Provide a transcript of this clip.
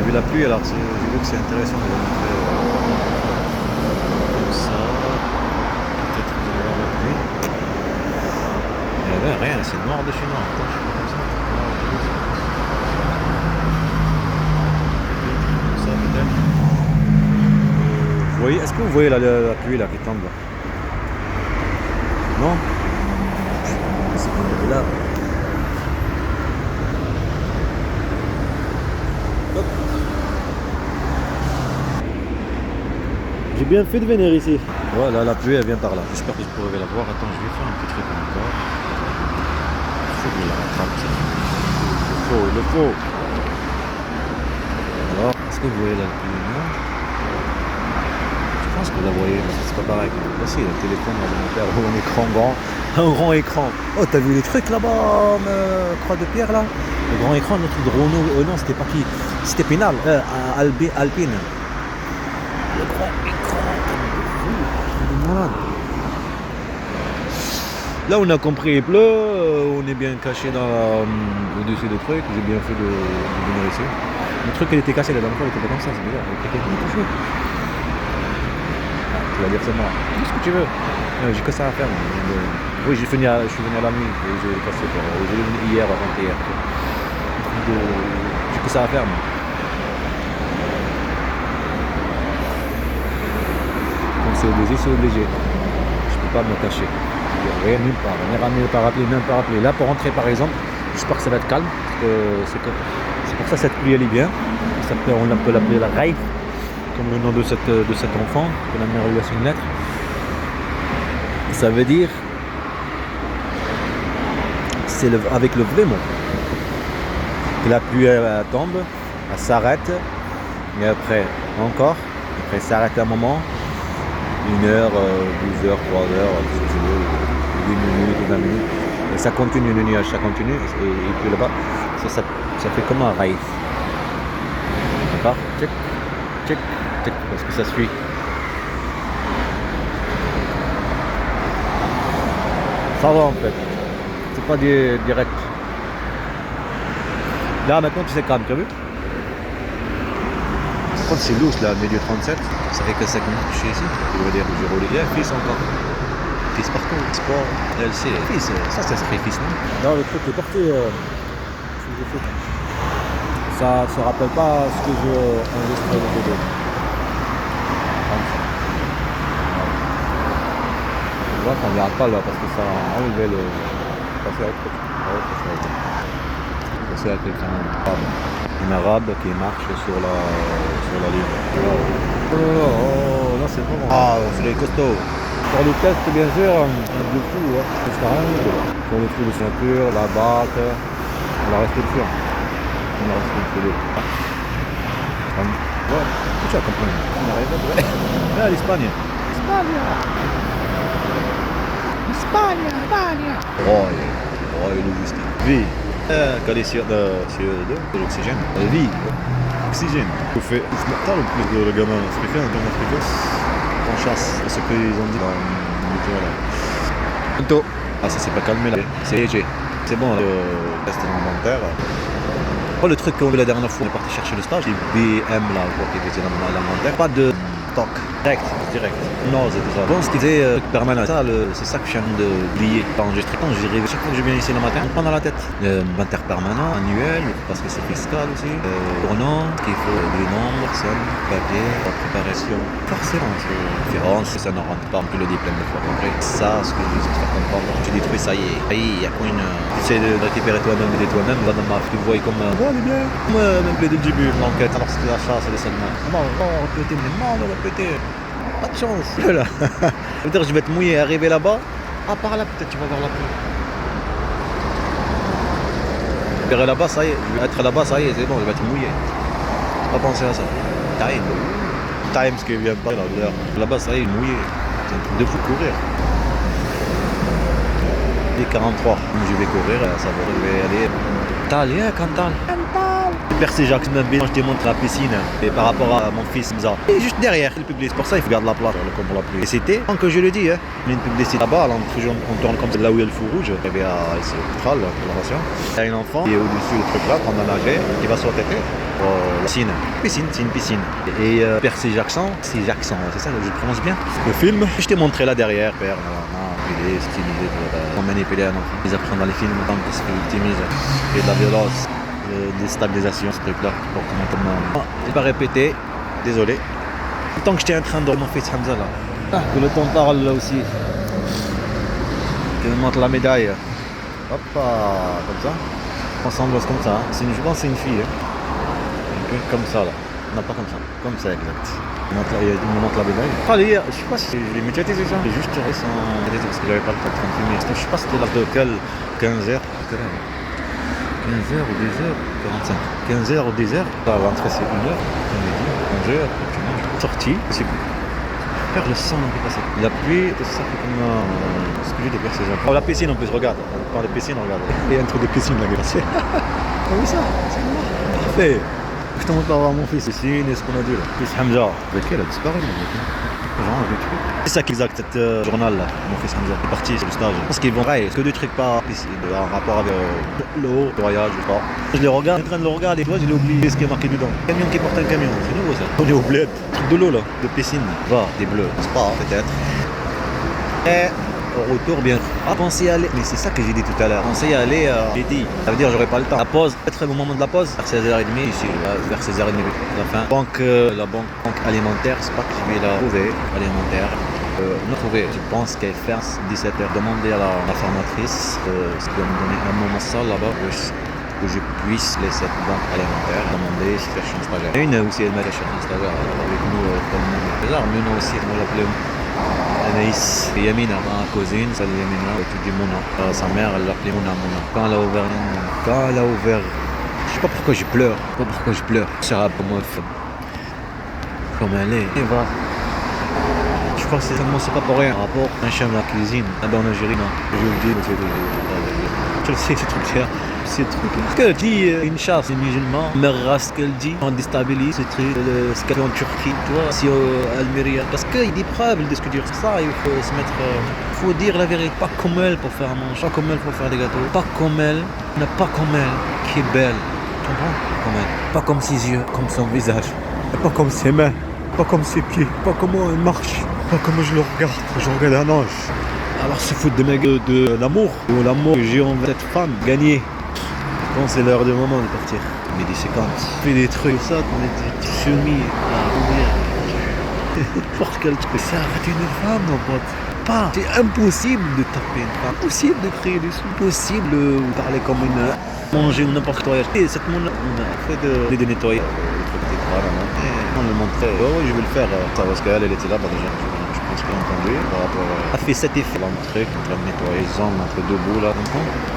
vu la pluie, alors j'ai vu que c'est intéressant de vous montrer comme ça. Peut-être que vous allez voir la pluie. Mais ben, rien, c'est noir de chez noir. Attends, je fais comme ça. Comme ça peut-être. Vous voyez, est-ce que vous voyez la pluie là qui tombe là? Non? C'est qu'on est là. Hop. J'ai bien fait de venir ici. Voilà, la pluie elle vient par là. J'espère que vous pourrez la voir. Attends, je vais faire un petit truc encore. Il faut que je la rattrape ça. Il le faut. Alors, est-ce que vous voyez la pluie? Non? Je pense que vous la voyez, mais c'est pas pareil. Voici le téléphone de mon père, un écran grand. Un grand écran. Oh, t'as vu les trucs là-bas, Croix de Pierre là? Le grand écran, notre de Renault. Non, c'était pas qui? C'était Pinal, Alpine. Le grand écran. Malade. Là, on a compris, il pleut. On est bien caché au-dessus des trucs. J'ai bien fait de venir ici. Le truc, il était cassé la dernière fois, il était pas comme ça, c'est bizarre. Il était touché. Tu vas dire c'est moi. Dis ce que tu veux. J'ai que ça à faire. Oui, je suis venu à la nuit. J'ai cassé quoi. J'ai venu hier, avant-hier. J'ai que ça à faire, moi. Comme c'est obligé, c'est obligé. Je peux pas me cacher. Rien nulle part. Nulle part appeler, même pas appeler. Là, pour rentrer par exemple, j'espère que ça va être calme. Parce que c'est pour ça que cette pluie elle est bien. On peut l'appeler la Raïf, comme le nom de cet enfant, que la mère lui a fait une lettre. Ça veut dire, c'est avec le vrai mot, que la pluie elle tombe, elle s'arrête, et après encore, après s'arrête un moment, 1 heure, 12 heures, 3 heures, si tu veux, 8 minutes, 20 minutes, et ça continue, le nuage, ça continue, et puis là-bas, ça fait comme un raïf. D'accord? Tchic, tchic, tchic, parce que ça suit. Ça va en fait, c'est pas direct. Là maintenant tu sais calme, tu as vu? Par contre c'est louche là, milieu 37, ça fait que 5 minutes que je suis ici. Je veux dire, j'ai roulé. Il y a un fils encore. Fils partout, sport, LC, fils, ça c'est sacrifice, non? Non, le truc est parti. Ça se rappelle pas ce que je enregistrais dans le vidéo. Tu vois, ça ne regarde pas là parce que ça a enlevé le. Passer à autre chose. Passer à quelqu'un d'arabe. Un arabe qui marche sur la ligne. Oh, là c'est bon. Ah, c'est costaud. Pour le test, bien sûr, de fou. Pour le trou de ceinture, la batte, la restriction. Ouais, tu as compris. On arrive à l'Espagne. Espagne. Oh, logistique. Vie. Qualité de l'oxygène. Vie. Oxygène. On fait maintenant le plus de le gamin africain, en chasse. C'est ce qu'ils ont dit dans le météo là. Bientôt. Ah, ça s'est pas calmé là. C'est léger. C'est bon, test inventaire. Oh, le truc qu'on vu la dernière fois, on est parti chercher le stage, les BM là, qui était dans l'inventaire. Pas de stock, direct. Non, c'est tout ça. Bon, ce qui était permanent, ça, c'est ça que je viens d'oublier. Quand j'ai arrivé chaque fois que je viens ici le matin, on prend dans la tête. Inventaire permanent, annuel, parce que c'est fiscal aussi. Tournant, qu'il faut des nombres, personnes, papier, préparation. Forcément, c'est différence, ça ne rentre pas, on peut le dire plein de fois. Après, ça, ce que je veux faire comprendre, tu détruis, ça y est. Il y a quoi une. Tu sais de récupérer toi-même et de toi-même, va dans ma tu vois comme. Oh, elle est bien. Moi, même dès le début, l'enquête, alors c'était la chasse, les seulement. Non, on va répéter, mais non, on va répéter. Pas de chance. Voilà. Ça veut dire je vais te mouiller, arriver là-bas. Ah, par là, peut-être tu vas voir la pluie. Arriver là-bas, ça y est. Je vais être là-bas, ça y est, c'est bon, je vais être mouillé. Pas penser à ça. Time, ce qui vient pas là. Là-bas, ça y est, mouillé. C'est un truc de fou courir. 43. Je vais courir, ça va, je vais aller. Cantal, Cantal. Percy Jackson, je démontre la piscine et par rapport à mon fils Hamza. Et juste derrière le public, c'est pour ça il faut garder la place comme pour la pluie. Et c'était, tant que je le dis, il y a une publicité là-bas, on tourne comme c'est là où il y a le fou rouge, il y avait à Central, l'innovation. Il y a un enfant qui est au-dessus du truc là, en train de nager, qui va sauter la piscine, c'est une piscine. Et Percy Jackson, c'est ça, je le prononce bien. Le film, je t'ai montré là derrière, père, manipuler, styliser, manipuler un enfant. Ils apprennent dans les films tant qu'ils se victimisent et de la violence. Déstabilisation, ce truc là pour comment j'ai pas répété, désolé. Tant que j'étais en train de dormir mon fils Hamza là, que le temps parle là aussi, que me montre la médaille, hop, comme ça, ensemble comme ça, je pense que c'est une fille, comme ça là, non pas comme ça exact. Il me montre la médaille. Allez, je sais pas si je l'ai médiatisé ça, j'ai juste récent, parce que j'avais pas le temps de filmer, je sais pas si c'était l'heure de quelle, 15h, 15h ou 2h, 45. 15h ou 2h, l'entrée c'est 1h, 11h, sorti, c'est faire le sang qui passe. La pluie, c'est ça comme ce que j'ai des percées. Oh, la piscine en plus, regarde, on parle de piscine, regarde. Il y a un truc de piscine là qui est passé. T'as vu ça? C'est moi. Parfait. Je te montre pas voir mon fils ici, et ce qu'on a dit là. Fils Hamza. Avec elle a disparu. C'est ça qui est exact, cette journal là, mon fils Hamza est parti sur le stage. Parce qu'ils vont que des trucs pas en rapport avec l'eau, le voyage, je sais pas. Je les regarde, en train de le regarder, et toi j'ai oublié ce qui est marqué dedans. Camion qui porte un camion, c'est nouveau ça. On est au bled, truc de l'eau là, de piscine, va, des bleus, c'est pas peut-être. Et au retour bien. Pensez à aller, mais c'est ça que j'ai dit tout à l'heure. Pensez à aller, j'ai dit, ça veut dire j'aurai pas le temps. La pause, peut-être au moment de la pause, vers 16h30, ici, vers 16h30, la fin. La banque alimentaire, c'est pas que je vais la trouver, alimentaire. Je pense qu'elle ferme 17h. Demandez à la formatrice si elle doit me donner un moment ça là-bas que je puisse laisser cette banque alimentaire. Demander si cherche un stagiaire. Il y en a une aussi, elle m'a cherché un stagiaire avec nous, comme bizarre, mais nous aussi, on l'appelait Anaïs et Yamina, ma cousine, celle de Yamina, elle étudie Mouna. Sa mère, elle l'appelait Mouna. Quand elle a ouvert, je sais pas pourquoi je pleure. Sarah, pour moi, comme elle est, et voilà. Je crois que c'est pas pour rien. Par rapport à un chien de la cuisine, là-bas en Algérie, non. Je vous le dis, je le sais, ces trucs-là. Parce que dit une chasse, les musulmans, Merra, ce qu'elle dit, on déstabilise ce qu'elle fait en Turquie, tu vois, si Almeria. Parce qu'il y a des preuves de ce que dire ça, il faut se mettre. Il faut dire la vérité, pas comme elle pour faire à manger, pas comme elle pour faire des gâteaux, pas comme elle, pas comme elle, qui est belle. Tu comprends? Comme elle. Pas comme ses yeux, comme son visage, pas comme ses mains, pas comme ses pieds, pas comment elle marche. Pas comme je le regarde, un ange. Alors se foutre de l'amour, ou l'amour que j'ai envers cette femme, gagner. Quand c'est l'heure du moment de partir. Mais des séquences, fais des trucs, ça, des semis à ouvrir. N'importe quel truc. C'est arrêter une femme, mon pote. Pas. C'est impossible de taper une femme. Impossible de créer des sous. Impossible de parler comme une. Manger n'importe quoi. Et cette monde-là, on a fait de nettoyer. On le montrait. Oh, oui, je vais le faire. Parce qu'elle était là, déjà. Je pense qu'on a entendu. A fait cet effet. L'entrée, en train de nettoyer les angles entre deux bouts là.